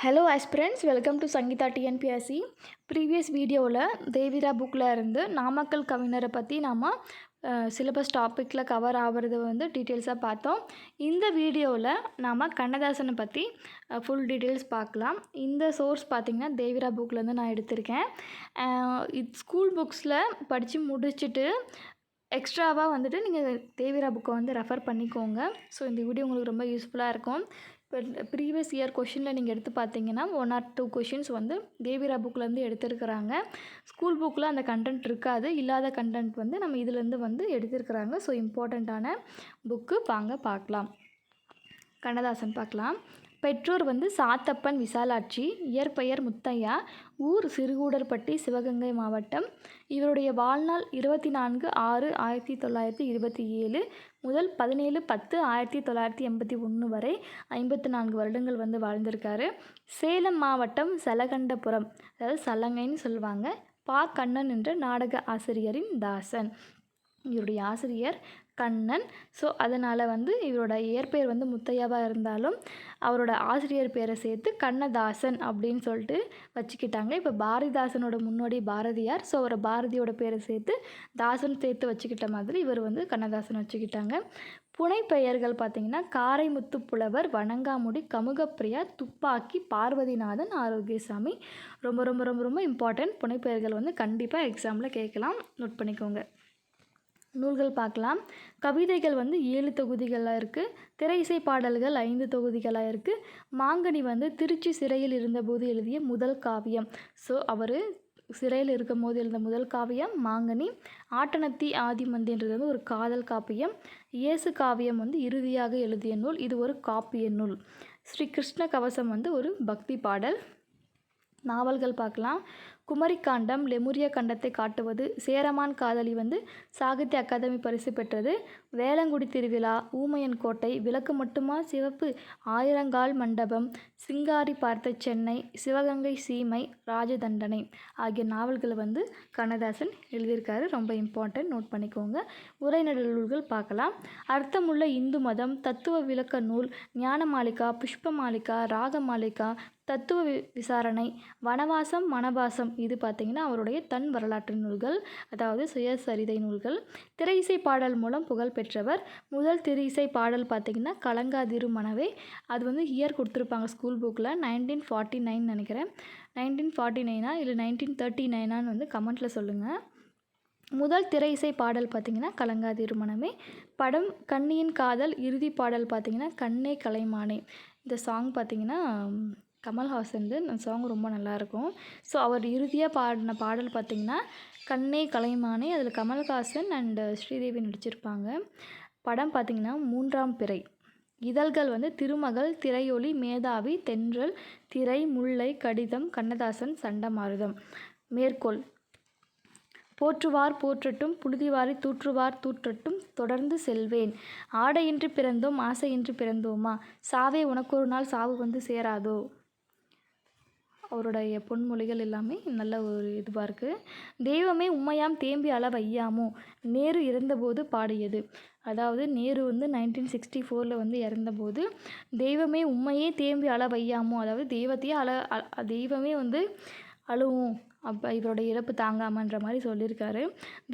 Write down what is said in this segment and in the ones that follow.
Hello aspirants, welcome to Sangeetha TNPSC. Previous வீடியோவில் தேவிரா புக்கில் இருந்து நாமக்கல் கவிஞரை பற்றி நாம் சிலபஸ் டாப்பிக்கில் கவர் ஆகிறது டீட்டெயில்ஸாக பார்த்தோம். இந்த வீடியோவில் நாம் கண்ணதாசனை பற்றி ஃபுல் டீட்டெயில்ஸ் பார்க்கலாம். இந்த சோர்ஸ் பார்த்திங்கன்னா தேவிரா புக்லேருந்து நான் எடுத்திருக்கேன். ஸ்கூல் புக்ஸில் படித்து முடிச்சுட்டு எக்ஸ்ட்ராவாக நீங்கள் தேவிரா புக்கை ரெஃபர் பண்ணிக்கோங்க. ஸோ இந்த வீடியோ உங்களுக்கு ரொம்ப யூஸ்ஃபுல்லாக இருக்கும். இப்போ ப்ரீவியஸ் இயர் கொஷினில் நீங்கள் எடுத்து பார்த்தீங்கன்னா 1 or 2 கொஷின்ஸ் தேவிரா புக்லேருந்து எடுத்துருக்கிறாங்க. ஸ்கூல் புக்கில் அந்த கண்டென்ட் இருக்காது, இல்லாத கண்டென்ட் நம்ம இதுலேருந்து எடுத்துருக்கிறாங்க. ஸோ இம்பார்ட்டண்ட்டான புக்கு வாங்க பார்க்கலாம். கண்ணதாசன் பார்க்கலாம். பெற்றோர் சாத்தப்பன் விசாலாட்சி, இயற்பெயர் முத்தையா, ஊர் சிறுகூடர்பட்டி, சிவகங்கை மாவட்டம். இவருடைய வாழ்நாள் 24/6/1927 முதல் 17/10/1981 வரை 54 வருடங்கள் வாழ்ந்திருக்காரு. சேலம் மாவட்டம் சலகண்டபுரம், அதாவது சலங்கைன்னு சொல்லுவாங்க, பா. கண்ணன் என்ற நாடக ஆசிரியரின் தாசன். இவருடைய ஆசிரியர் கண்ணன். ஸோ அதனால் இவரோட இயற்பெயர் முத்தையாவாக இருந்தாலும் அவரோட ஆசிரியர் பேரை சேர்த்து கண்ணதாசன் அப்படின்னு சொல்லிட்டு வச்சுக்கிட்டாங்க. இப்போ பாரதிதாசனோட முன்னோடி பாரதியார். ஸோ அவரை பாரதியோட பேரை சேர்த்து தாசன் சேர்த்து வச்சுக்கிட்ட மாதிரி இவர் கண்ணதாசன் வச்சுக்கிட்டாங்க. புனைப்பெயர்கள் பார்த்திங்கன்னா காரைமுத்து புலவர், வணங்காமுடி, கமுகப்பிரியா, துப்பாக்கி, பார்வதிநாதன், ஆரோக்கியசாமி. ரொம்ப ரொம்ப ரொம்ப ரொம்ப இம்பார்ட்டன்ட். புனைப்பெயர்கள் கண்டிப்பாக எக்ஸாமில் கேட்கலாம், நோட் பண்ணிக்கோங்க. நூல்கள் பார்க்கலாம். கவிதைகள் 7 தொகுதிகளாக இருக்குது. திரை இசை பாடல்கள் 5 தொகுதிகளாக இருக்குது. மாங்கனி திருச்சி சிறையில் இருந்தபோது எழுதிய முதல் காவியம். ஸோ அவர் சிறையில் இருக்கும் போது எழுந்த முதல் காவியம் மாங்கனி. ஆட்டனத்தி ஆதிமந்தின்றது ஒரு காதல் காப்பியம். இயேசு காவியம் இறுதியாக எழுதிய நூல், இது ஒரு காப்பிய நூல். ஸ்ரீ கிருஷ்ண கவசம் ஒரு பக்தி பாடல். நாவல்கள் பார்க்கலாம். குமரிக்காண்டம், லெமுரிய கண்டத்தை காட்டுவது, சேரமான் காதலி சாகித்ய அகாதமி பரிசு பெற்றது. வேளங்குடி திருவிழா, ஊமையன் கோட்டை, விளக்கு மட்டுமா சிவப்பு, ஆயிரங்கால் மண்டபம், சிங்காரி பார்த்த சென்னை, சிவகங்கை சீமை, ராஜதண்டனை ஆகிய நாவல்களை கண்ணதாசன் எழுதியிருக்காரு. ரொம்ப இம்பார்ட்டன்ட், நோட் பண்ணிக்கோங்க. உரைநடை நூல்கள் பார்க்கலாம். அர்த்தமுள்ள இந்து மதம், தத்துவ விளக்க நூல், ஞானமாலிகா, புஷ்பமாலிகா, ராகமாலிகா, தத்துவ விசாரணை, வனவாசம், மனவாசம். இது பார்த்திங்கன்னா அவருடைய தன் வரலாற்று நூல்கள், அதாவது சுயசரிதை நூல்கள். திரை இசை பாடல் மூலம் புகழ் பெற்றவர். முதல் திரை இசை பாடல் பார்த்திங்கன்னா கலங்காதிரு மனவே. அது இயர் கொடுத்துருப்பாங்க ஸ்கூல் புக்கில் 1949 நினைக்கிறேன். 1949 இல்லை 1939 கமெண்ட்டில் சொல்லுங்கள். முதல் திரை இசை பாடல் பார்த்திங்கன்னா கலங்காதிரு மனமே. படம் கண்ணியின் காதல். இறுதி பாடல் பார்த்திங்கன்னா கண்ணே கலைமானே. இந்த சாங் பார்த்திங்கன்னா கமல்ஹாசன். அந்த சாங் ரொம்ப நல்லாயிருக்கும். ஸோ அவர் இறுதியாக பாடின பாடல் பார்த்திங்கன்னா கண்ணே கலைமானே. அதில் கமல்ஹாசன் அண்ட் ஸ்ரீதேவி நடிச்சிருப்பாங்க. படம் பார்த்திங்கன்னா 3ஆம் பிறை. இதழ்கள் திருமகள், திரையொலி, மேதாவி, தென்றல், திரை, முல்லை, கடிதம், கண்ணதாசன், சண்டமாருதம். மேற்கோள்: போற்றுவார் போற்றட்டும், புழுதிவாரி தூற்றுவார் தூற்றட்டும், தொடர்ந்து செல்வேன். ஆடையின்றி பிறந்தோம், ஆசையின்றி பிறந்தோமா, சாவே உனக்கொரு நாள் சாவு சேராதோ. அவருடைய பொன்மொழிகள் எல்லாமே நல்ல ஒரு இதுவாக இருக்குது. தெய்வமே உம்மையாம் தேம்பி அள வையாமோ, நேரு இறந்தபோது பாடியது. அதாவது நேரு 1964 இறந்தபோது தெய்வமே உம்மையே தேம்பி அள வையாமோ, அதாவது தெய்வத்தையே தெய்வமே அழுவும் அப்போ இவருடைய இறப்பு தாங்காமன்ற மாதிரி சொல்லியிருக்காரு.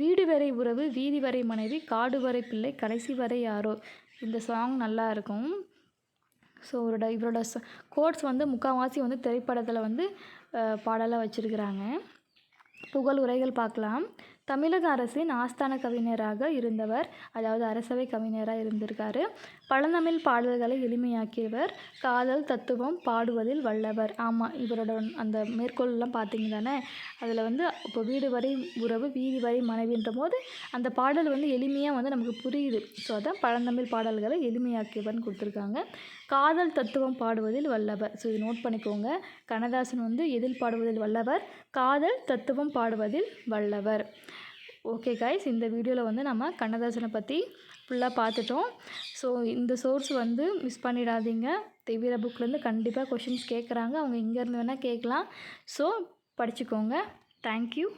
வீடு வரை உறவு, வீதி வரை மனைவி, காடு வரை பிள்ளை, கடைசி வரை யாரோ. இந்த சாங் நல்லா இருக்கும். ஸோ இவரோட கோட்ஸ் முக்கால்வாசி திரைப்படத்தில் பாடலாக வச்சுருக்கிறாங்க. புகழ் உரைகள் பார்க்கலாம். தமிழக அரசின் ஆஸ்தான கவிஞராக இருந்தவர், அதாவது அரசவை கவிஞராக இருந்திருக்காரு. பழந்தமிழ் பாடல்களை எளிமையாக்கியவர். காதல் தத்துவம் பாடுவதில் வல்லவர். ஆமாம், இவரோட அந்த மேற்கோள்லாம் பார்த்தீங்க தானே. அதில் இப்போ வீடு வரை உறவு, வீதி வரை மனைவின்ற போது அந்த பாடல் எளிமையாக நமக்கு புரியுது. ஸோ அதான் பழந்தமிழ் பாடல்களை எளிமையாக்கியவர்னு கொடுத்துருக்காங்க. காதல் தத்துவம் பாடுவதில் வல்லவர். ஸோ இது நோட் பண்ணிக்கோங்க. கண்ணதாசன் எதில் பாடுவதில் வல்லவர்? காதல் தத்துவம் பாடுவதில் வல்லவர். ஓகே கைஸ், இந்த வீடியோவில் நம்ம கண்ணதாசனை பற்றி ஃபுல்லாக பார்த்துட்டோம். ஸோ இந்த சோர்ஸ் மிஸ் பண்ணிடாதீங்க. தேவிரா புக்லேருந்து கண்டிப்பாக கொஷின்ஸ் கேட்குறாங்க. அவங்க இங்கேருந்து வேணால் கேட்கலாம். ஸோ படிச்சுக்கோங்க. தேங்க்யூ.